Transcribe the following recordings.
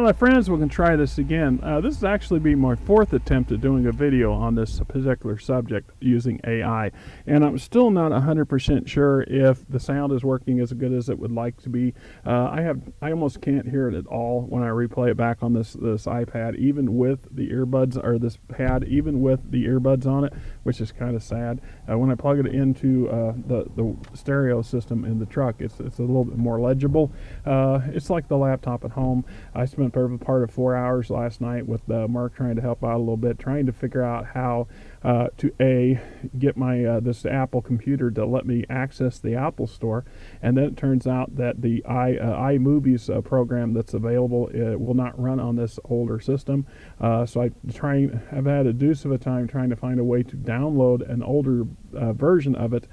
my friends, we're going to try this again. This is actually be my fourth attempt at doing a video on this particular subject using AI. And I'm still not 100% sure if the sound is working as good as it would like to be. I almost can't hear it at all when I replay it back on this iPad, even with the earbuds, or this pad, even with the earbuds on it, which is kind of sad. When I plug it into the stereo system in the truck, it's a little bit more legible. It's like the laptop at home. I spent part of 4 hours last night with Mark trying to help out a little bit, trying to figure out how to get my this Apple computer to let me access the Apple Store, and then it turns out that the iMovies program that's available will not run on this older system. So I've had a deuce of a time trying to find a way to download an older version of it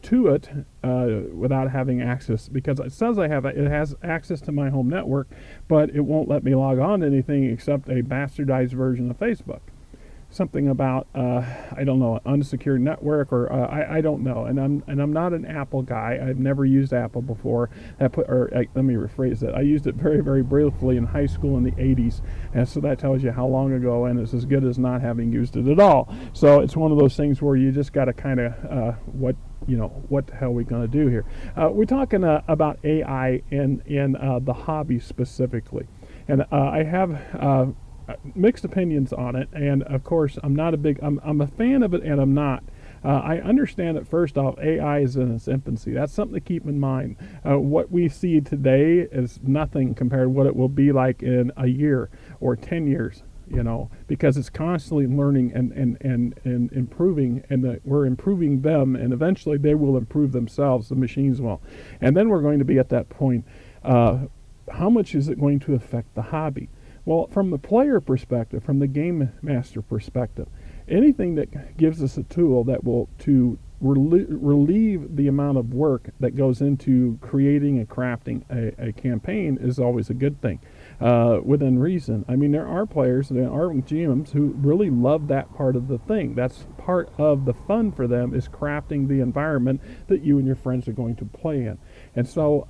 to it without having access, because it says it has access to my home network, but it won't let me log on to anything except a bastardized version of Facebook. Something about I don't know, an unsecured network, or I don't know. And I'm not an Apple guy. I've never used Apple before. Let me rephrase that. I used it very, very briefly in high school in the 80s, and so that tells you how long ago. And it's as good as not having used it at all. So it's one of those things where you just got to kind of what the hell are we going to do here? We're talking about AI in the hobby specifically, and I have mixed opinions on it. And of course, I'm a fan of it, and I'm not. I understand that, first off, AI is in its infancy. That's something to keep in mind. What we see today is nothing compared to what it will be like in a year or 10 years. Because it's constantly learning and improving, and we're improving them, and eventually they will improve themselves, the machines will. And then we're going to be at that point, how much is it going to affect the hobby? Well, from the player perspective, from the game master perspective, anything that gives us a tool that will relieve the amount of work that goes into creating and crafting a campaign is always a good thing, within reason. I mean, there are players, there are GMs who really love that part of the thing. That's part of the fun for them, is crafting the environment that you and your friends are going to play in. And so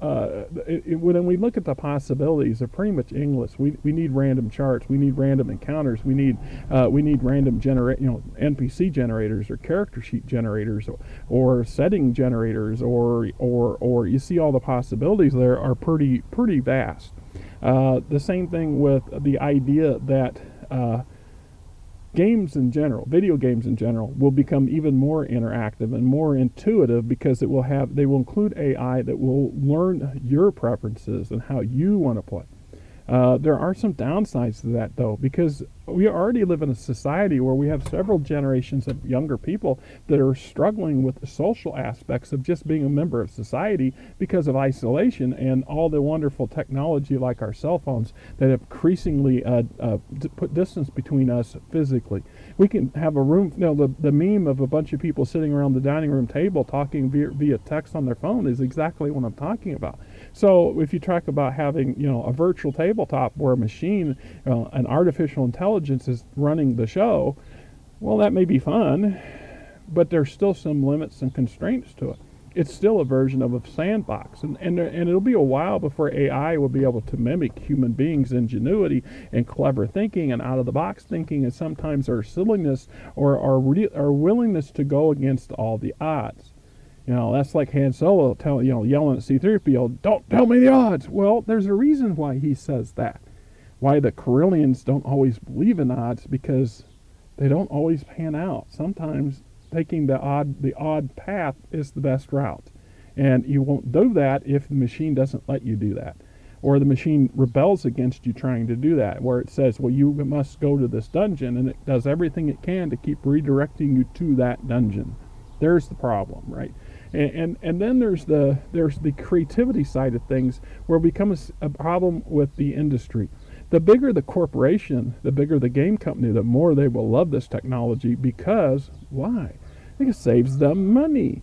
when we look at the possibilities, they're pretty much endless. We need random charts, we need random encounters, we need random NPC generators, or character sheet generators, or setting generators, or you see all the possibilities there are pretty vast. The same thing with the idea that video games in general, will become even more interactive and more intuitive, because they will include AI that will learn your preferences and how you want to play. There are some downsides to that, though, because we already live in a society where we have several generations of younger people that are struggling with the social aspects of just being a member of society because of isolation and all the wonderful technology like our cell phones that have increasingly put distance between us physically. We can have a room, the meme of a bunch of people sitting around the dining room table talking via text on their phone is exactly what I'm talking about. So if you talk about having, a virtual tabletop where a machine, an artificial intelligence is running the show, well, that may be fun, but there's still some limits and constraints to it. It's still a version of a sandbox, and it'll be a while before AI will be able to mimic human beings' ingenuity and clever thinking and out-of-the-box thinking, and sometimes our silliness or our willingness to go against all the odds. That's like Han Solo yelling at C-3PO, "Don't tell me the odds." Well, there's a reason why he says that. Why the Corellians don't always believe in odds, because they don't always pan out. Sometimes taking the odd path is the best route, and you won't do that if the machine doesn't let you do that, or the machine rebels against you trying to do that, where it says, well, you must go to this dungeon, and it does everything it can to keep redirecting you to that dungeon. There's the problem, right? And then there's the creativity side of things, where it becomes a problem with the industry. The bigger the corporation, the bigger the game company, the more they will love this technology, because why? It saves them money.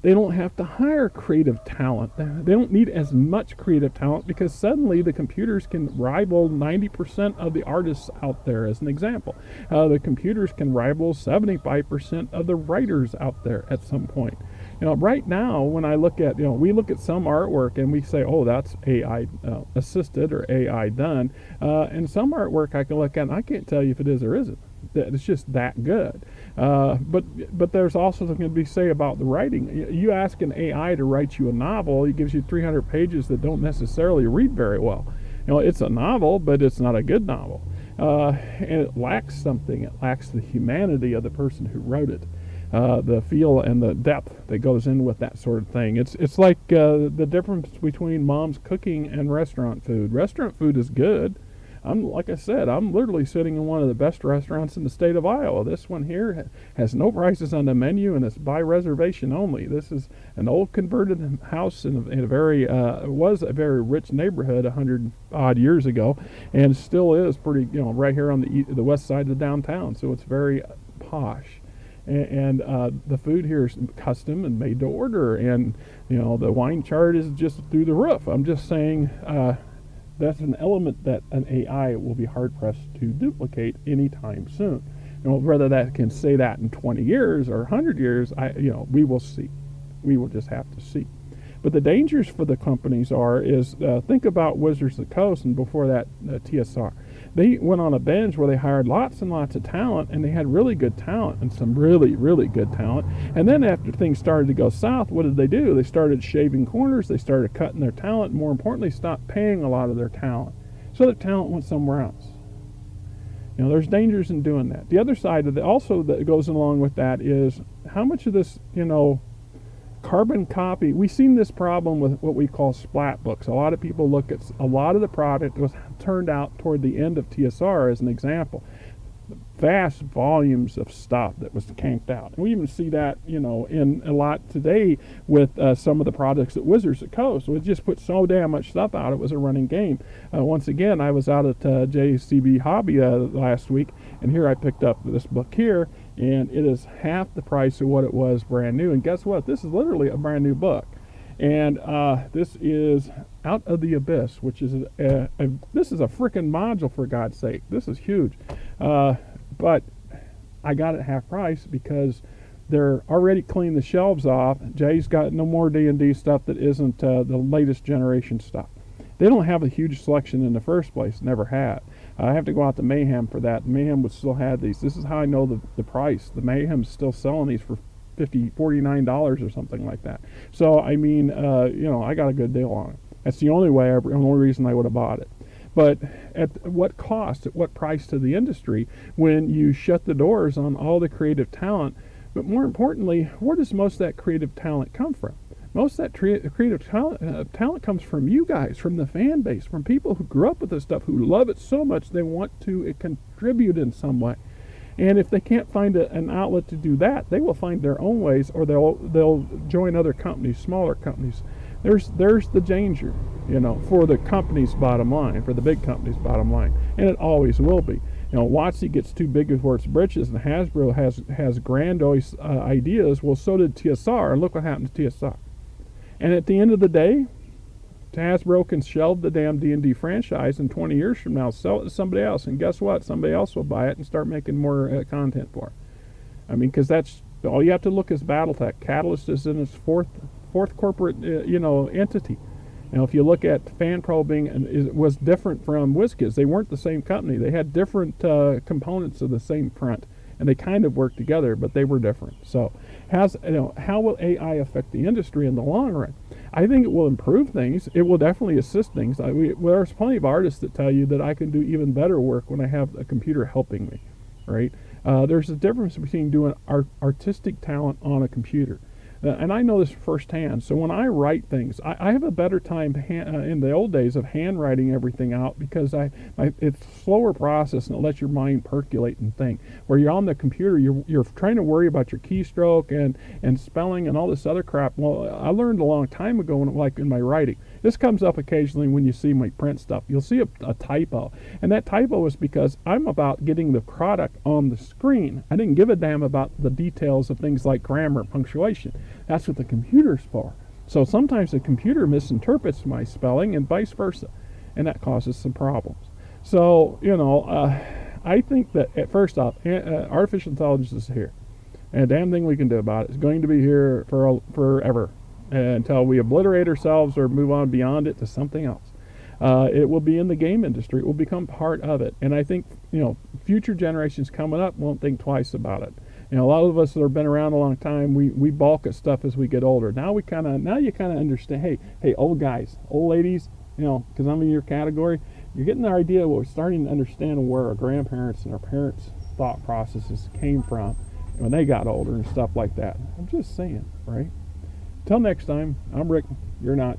They don't have to hire creative talent. They don't need as much creative talent, because suddenly the computers can rival 90% of the artists out there, as an example. The computers can rival 75% of the writers out there at some point. Right now, when I look at, we look at some artwork and we say, oh, that's AI assisted or AI done. And some artwork I can look at and I can't tell you if it is or isn't. It's just that good. But there's also something to be say about the writing. You ask an AI to write you a novel, it gives you 300 pages that don't necessarily read very well. It's a novel, but it's not a good novel. And it lacks something. It lacks the humanity of the person who wrote it. The feel and the depth that goes in with that sort of thing. It's like the difference between mom's cooking and restaurant food. Restaurant food is good. Like I said, I'm literally sitting in one of the best restaurants in the state of Iowa. This one here has no prices on the menu, and it's by reservation only. This is an old converted house in a very was a very rich neighborhood 100 odd years ago, and still is pretty, right here on the west side of downtown. So it's very posh. And the food here is custom and made to order, and the wine chart is just through the roof. I'm just saying that's an element that an AI will be hard pressed to duplicate anytime soon. Whether that can say that in 20 years or 100 years, we will see. We will just have to see. But the dangers for the companies is think about Wizards of the Coast and before that TSR. They went on a binge where they hired lots and lots of talent, and they had really good talent and some really, really good talent. And then after things started to go south, what did they do? They started shaving corners. They started cutting their talent. More importantly, stopped paying a lot of their talent. So their talent went somewhere else. There's dangers in doing that. The other side of it also that goes along with that is how much of this, carbon copy. We've seen this problem with what we call splat books. A lot of people look at a lot of the product was turned out toward the end of TSR as an example. Vast volumes of stuff that was canked out. And we even see that, in a lot today with some of the products at Wizards of the Coast. We just put so damn much stuff out. It was a running game. Once again, I was out at JCB Hobby last week, and here I picked up this book here, and it is half the price of what it was brand new. And guess what? This is literally a brand new book. And this is Out of the Abyss, which is this is a freaking module, for God's sake. This is huge. But I got it half price because they're already cleaned the shelves off. Jay's got no more D&D stuff that isn't the latest generation stuff. They don't have a huge selection in the first place, never had. I have to go out to Mayhem for that. Mayhem would still have these. This is how I know the price. The Mayhem's still selling these for $49 or something like that. So I mean, I got a good deal on it. That's the only reason I would have bought it. But at what cost, at what price to the industry when you shut the doors on all the creative talent? But more importantly, where does most of that creative talent come from? Most of that creative talent comes from you guys, from the fan base, from people who grew up with this stuff, who love it so much they want to contribute in some way. And if they can't find an outlet to do that, they will find their own ways, or they'll join other companies, smaller companies. There's the danger, for the company's bottom line, for the big company's bottom line, and it always will be. WotC gets too big for its britches, and Hasbro has grandiose ideas. Well, so did TSR, and look what happened to TSR. And at the end of the day, Hasbro can shelve the damn D&D franchise, and 20 years from now sell it to somebody else, and guess what? Somebody else will buy it and start making more content for it. I mean, because that's all you have to look is BattleTech. Catalyst is in its fourth corporate entity. Now, if you look at FanPro it was different from WizKids. They weren't the same company. They had different components of the same front, and they kind of worked together, but they were different. So, how will AI affect the industry in the long run? I think it will improve things. It will definitely assist things. There's plenty of artists that tell you that I can do even better work when I have a computer helping me, right? There's a difference between doing artistic talent on a computer. And I know this firsthand. So when I write things, I have a better time in the old days of handwriting everything out because it's a slower process and it lets your mind percolate and think. Where you're on the computer, you're trying to worry about your keystroke and spelling and all this other crap. Well, I learned a long time ago in my writing. This comes up occasionally when you see my print stuff. You'll see a typo. And that typo is because I'm about getting the product on the screen. I didn't give a damn about the details of things like grammar, punctuation. That's what the computer's for. So sometimes the computer misinterprets my spelling and vice versa, and that causes some problems. So, I think that, first off, artificial intelligence is here. And a damn thing we can do about it. It's going to be here for forever until we obliterate ourselves or move on beyond it to something else. It will be in the game industry. It will become part of it. And I think, future generations coming up won't think twice about it. A lot of us that have been around a long time, we balk at stuff as we get older. Now you kind of understand, hey, old guys, old ladies, because I'm in your category, you're getting the idea. We're starting to understand where our grandparents and our parents' thought processes came from when they got older and stuff like that. I'm just saying, right? Till next time, I'm Rick. You're not.